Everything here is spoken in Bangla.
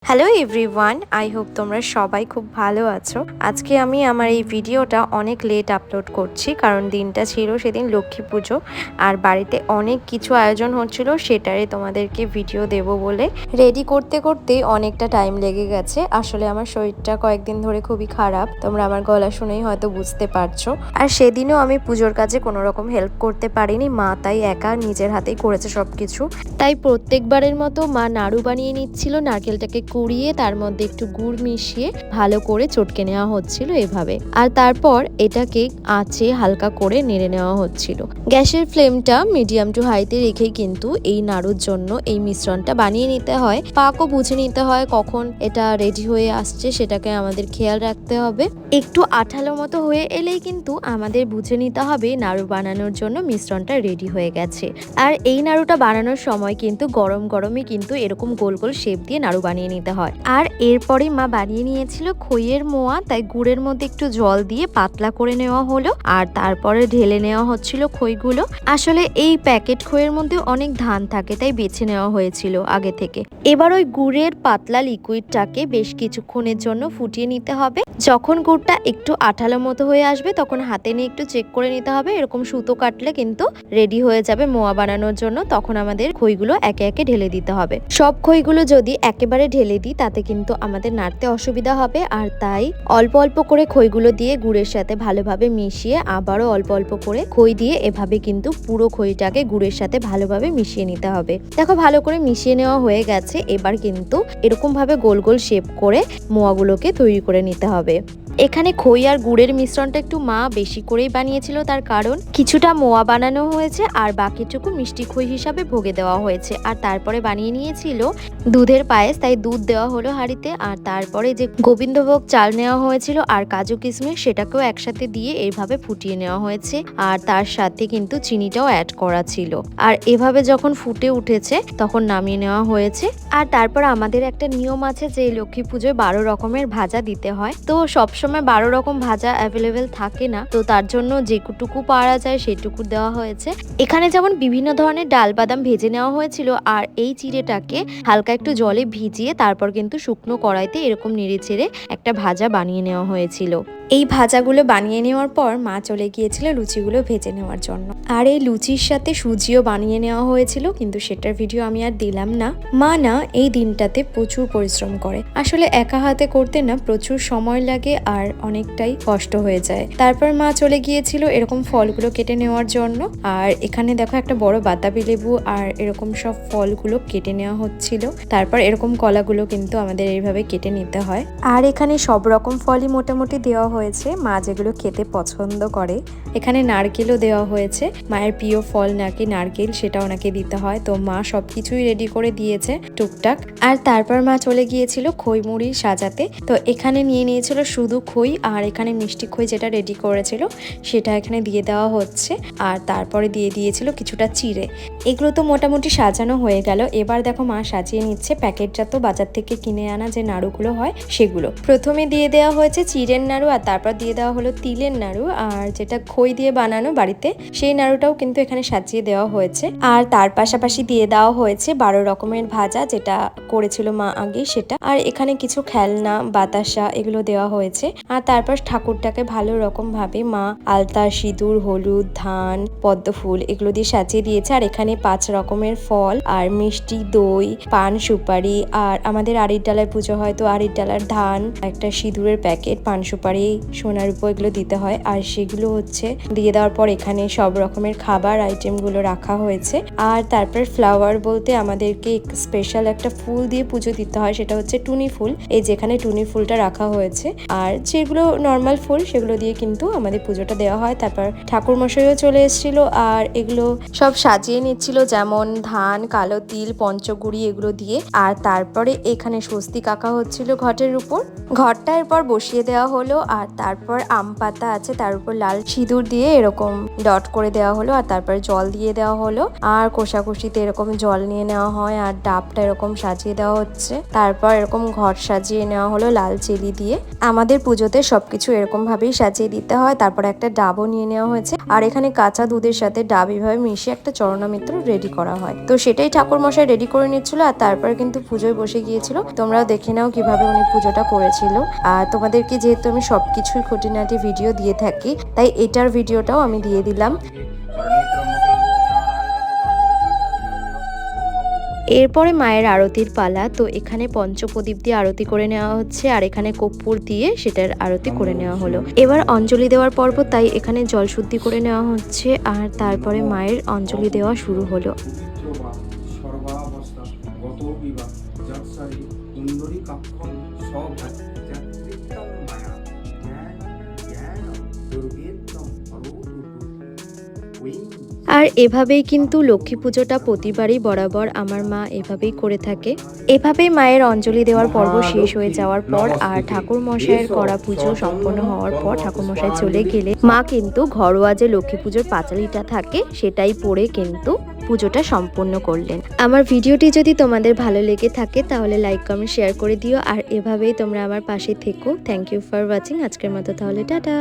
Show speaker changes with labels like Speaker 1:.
Speaker 1: হ্যালো এভরিওয়ান, আই হোপ তোমরা সবাই খুব ভালো আছো। আজকে আমি আমার এই ভিডিওটা অনেক লেট আপলোড করছি, কারণ দিনটা ছিল সেদিন লক্ষ্মী পুজো আর বাড়িতে অনেক কিছু আয়োজন হচ্ছিল, সেটারই তোমাদেরকে ভিডিও দেব বলে রেডি করতে করতে অনেকটা টাইম লেগে গেছে। আসলে আমার শরীরটা কয়েকদিন ধরে খুবই খারাপ, তোমরা আমার গলা শুনেই হয়তো বুঝতে পারছো। আর সেদিনও আমি পুজোর কাজে কোনো রকম হেল্প করতে পারিনি, মা তাই একা নিজের হাতেই করেছে সবকিছু। তাই প্রত্যেকবারের মতো মা নাড়ু বানিয়ে নিচ্ছিল, নারকেলটাকে কুড়িয়ে তার মধ্যে একটু গুড় মিশিয়ে ভালো করে চটকে নেওয়া হচ্ছিল এভাবে। আর তারপর এটাকে আঁচে হালকা করে নেড়ে নেওয়া হচ্ছিল। গ্যাসের ফ্লেমটা মিডিয়াম টু হাইতে রেখেই কিন্তু এই নাড়ুর জন্য এই মিশ্রণটা বানিয়ে নিতে হয়। পাকও বুঝে নিতে হয় কখন এটা রেডি হয়ে আসছে, সেটাকে আমাদের খেয়াল রাখতে হবে। একটু আঠালো মতো হয়ে এলেই কিন্তু আমাদের বুঝে নিতে হবে নাড়ু বানানোর জন্য মিশ্রণটা রেডি হয়ে গেছে। আর এই নাড়ুটা বানানোর সময় কিন্তু গরম গরমই কিন্তু এরকম গোল গোল শেপ দিয়ে নাড়ু বানিয়ে নিতে হয়। আর এরপরে মা বানিয়ে নিয়েছিল খইয়ের মোয়া, তাই গুড়ের মধ্যে একটু জল দিয়ে পাতলা করে নেওয়া হলো আর তারপরে ঢেলে নেওয়া হচ্ছিল খইগুলো। আসলে এই প্যাকেট খইয়ের মধ্যে অনেক ধান থাকে, তাই বেছে নেওয়া হয়েছিল আগে থেকে। এবার ওই গুড়ের পাতলা লিকুইডটাকে বেশ কিছুক্ষণের জন্য ফুটিয়ে নিতে হবে। যখন গুড়টা একটু আঠালো মতো হয়ে আসবে তখন হাতে নিয়ে একটু চেক করে নিতে হবে, এরকম সুতো কাটলে কিন্তু রেডি হয়ে যাবে মোয়া বানানোর জন্য। তখন আমাদের খইগুলো একে একে ঢেলে দিতে হবে। সব খইগুলো যদি একেবারে ঢেলে দিই তাতে কিন্তু আমাদের নাড়তে অসুবিধা হবে, আর তাই অল্প অল্প করে খইগুলো দিয়ে গুড়ের সাথে ভালোভাবে মিশিয়ে আবারও অল্প অল্প করে খই দিয়ে এভাবে কিন্তু পুরো খইটাকে গুড়ের সাথে ভালোভাবে মিশিয়ে নিতে হবে। দেখো ভালো করে মিশিয়ে নেওয়া হয়ে গেছে। এবার কিন্তু এরকম ভাবে গোল গোল শেপ করে মোয়াগুলোকে তৈরি করে নিতে হবে। এখানে খই আর গুড়ের মিশ্রণটা একটু মা বেশি করেই বানিয়েছিল, তার কারণ কিছুটা মোয়া বানানো হয়েছে আর বাকিটুকু মিষ্টি খই হিসাবে ভোগে দেওয়া হয়েছে। আর তারপরে বানিয়ে নিয়েছিল দুধের পায়েস, তাই দুধ দেওয়া হলো হাঁড়িতে। আর তারপরে যে গোবিন্দভোগ চাল নেওয়া হয়েছিল আর কাজু কিশমিশ, সেটাকেও একসাথে দিয়ে এইভাবে ফুটিয়ে নেওয়া হয়েছে। আর তার সাথে কিন্তু চিনিটাও অ্যাড করা ছিল। আর এভাবে যখন ফুটে উঠেছে তখন নামিয়ে নেওয়া হয়েছে। আর তারপর আমাদের একটা নিয়ম আছে যে লক্ষ্মী পুজোয় 12 রকমের ভাজা দিতে হয়। তো সবসময় 12 রকম ভাজা অ্যাভেলেবেল থাকে না, তো তার জন্য যেটুকু পারা যায় সেটুকু দেওয়া হয়েছে। এখানে যেমন বিভিন্ন ধরনের ডাল বাদাম ভেজে নেওয়া হয়েছিল, আর এই চিড়েটাকে হালকা একটু জলে ভিজিয়ে তারপর কিন্তু শুকনো কড়াইতে এরকম নেড়ে চেড়ে একটা ভাজা বানিয়ে নেওয়া হয়েছিল। এই ভাজাগুলো বানিয়ে নেওয়ার পর মা চলে গিয়েছিল লুচিগুলো ভেজে নেওয়ার জন্য। আর এই লুচির সাথে সুজিও বানিয়ে নেওয়া হয়েছিল, কিন্তু সেটার ভিডিও আমি আর দিলাম না। মা না এই দিনটাতে প্রচুর পরিশ্রম করে। আসলে একা হাতে করতে না প্রচুর সময় লাগে আর অনেকটাই কষ্ট হয়ে যায়। তারপর মা চলে গিয়েছিল এরকম ফলগুলো কেটে নেওয়ার জন্য। আর এখানে দেখো একটা বড় বাতাবি লেবু আর এরকম সব ফলগুলো কেটে নেওয়া হচ্ছিল। তারপর এরকম কলাগুলো কিন্তু আমাদের এইভাবে কেটে নিতে হয়। আর এখানে সব রকম ফলই মোটামুটি দেওয়া হয়েছে, মা যেগুলো খেতে পছন্দ করে। এখানে নারকেলও দেওয়া হয়েছে, মায়ের প্রিয় ফল নাকি নারকেল, সেটা ওনাকে দিতে হয়। তো মা সবকিছুই রেডি করে দিয়েছে টুকটাক। আর তারপর মা চলে গিয়েছিল খই মুড়ি সাজাতে। তো এখানে নিয়ে নিয়েছিল শুধু খই, আর এখানে মিষ্টি খই যেটা রেডি করেছিল সেটা এখানে দিয়ে দেওয়া হচ্ছে। আর তারপরে দিয়ে দিয়েছিল কিছুটা চিড়ে। এগুলো তো মোটামুটি সাজানো হয়ে গেল। এবার দেখো মা সাজিয়ে নিচ্ছে প্যাকেটজাত বাজার থেকে কিনে আনা যে নাড়ুগুলো হয় সেগুলো। প্রথমে দিয়ে দেওয়া হয়েছে চিড়ের নাড়ু, আর তারপর দিয়ে দেওয়া হলো তিলের নাড়ু, আর যেটা খই দিয়ে বানানো বাড়িতে সেই নাড়ুটাও কিন্তু এখানে সাজিয়ে দেওয়া হয়েছে। আর তার পাশাপাশি দিয়ে দেওয়া হয়েছে 12 রকমের ভাজা যেটা করেছিল মা আগে সেটা। আর এখানে কিছু খেলনা বাতাসা এগুলো দেওয়া হয়েছে। আর তারপর ঠাকুরটাকে ভালো রকম ভাবে মা আলতা, সিঁদুর, হলুদ, ধান, পদ্ম ফুল এগুলো দিয়ে সাজিয়ে দিয়েছে। আর এখানে 5 রকমের ফল আর মিষ্টি, দই, পান, সুপারি, আর আমাদের আড়ির ডালায় পুজো হয় তো আড়ির ডালার ধান, একটা সিঁদুরের প্যাকেট, পান সুপারি, সোনার উপর এগুলো দিতে হয়। আর সেগুলো হচ্ছে দিয়ে দেওয়ার পর এখানে সব রকমের খাবার আইটেম গুলো রাখা হয়েছে। আর তারপর ফ্লাওয়ার বলতে আমাদেরকে স্পেশাল একটা ফুল দিয়ে পুজো দিতে হয়, সেটা হচ্ছে টুনি ফুল। এই যেখানে টুনি ফুলটা রাখা হয়েছে, আর যেগুলো নর্মাল ফুল সেগুলো দিয়ে কিন্তু আমাদের পুজোটা দেওয়া হয়। তারপর ঠাকুর মশাইও চলে এসেছিল আর এগুলো সব সাজিয়ে নিচ্ছিল, যেমন ধান, কালো তিল, পঞ্চগুড়ি এগুলো দিয়ে। আর তারপরে এখানে স্বস্তিক আঁকা হচ্ছিল ঘটের উপর। ঘরটা এরপর বসিয়ে দেওয়া হলো, আর তারপর আম পাতা আছে, তার উপর লাল সিঁদুর দিয়ে এরকম ডট করে দেওয়া হলো, আর তারপর জল দিয়ে দেওয়া হলো, আর কোষাকুষিতে এরকম জল নিয়ে নেওয়া হয়, আর ডাবটা এরকম সাজিয়ে দেওয়া হচ্ছে। তারপর এরকম ঘর সাজিয়ে নেওয়া হলো লাল চেলি দিয়ে। আমাদের পুজোতে সবকিছু এরকম ভাবেই সাজিয়ে দিতে হয়। তারপর একটা ডাবও নিয়ে নেওয়া হয়েছে, আর এখানে কাঁচা দুধের সাথে ডাব এভাবে মিশিয়ে একটা চরণামিত্র রেডি করা হয়। তো সেটাই ঠাকুর মশাই রেডি করে নিচ্ছিল, আর তারপর কিন্তু পুজোয় বসে গিয়েছিল। তোমরাও দেখে নাও কিভাবে উনি পুজোটা করেছিল। আর তোমাদেরকে যেহেতু আমি সবকিছুই খুঁটিনাটি ভিডিও দিয়ে থাকি, তাই এটার ভিডিওটাও আমি দিয়ে দিলাম। এরপরে মায়ের আরতির পালা। তো এখানে পঞ্চপ্রদীপ দিয়ে আরতি করে নেওয়া হচ্ছে, আর এখানে কর্পূর দিয়ে সেটার আরতি করে নেওয়া হলো। এবার অঞ্জলি দেওয়ার পর্ব, তাই এখানে জল শুদ্ধি করে নেওয়া হচ্ছে, আর তারপরে মায়ের অঞ্জলি দেওয়া শুরু হলো। আর এভাবেই কিন্তু লক্ষ্মী পুজোটা প্রতিবারই বরাবর আমার মা এভাবেই করে থাকে। এভাবেই মায়ের অঞ্জলি দেওয়ার পর্ব শেষ হয়ে যাওয়ার পর আর ঠাকুর মশাইয়ের করা পুজো সম্পন্ন হওয়ার পর ঠাকুর মশাই চলে গেলে মা কিন্তু ঘরোয়া যে লক্ষ্মী পুজোর পাঁচালিটা থাকে সেটাই পরে কিন্তু পুজোটা সম্পূর্ণ করলেন। আমার ভিডিওটি যদি তোমাদের ভালো লেগে থাকে তাহলে লাইক কমেন্ট শেয়ার করে দিও, আর এভাবেই তোমরা আমার পাশে থেকো। Thank you for watching. আজকের মতো তাহলে টাটা।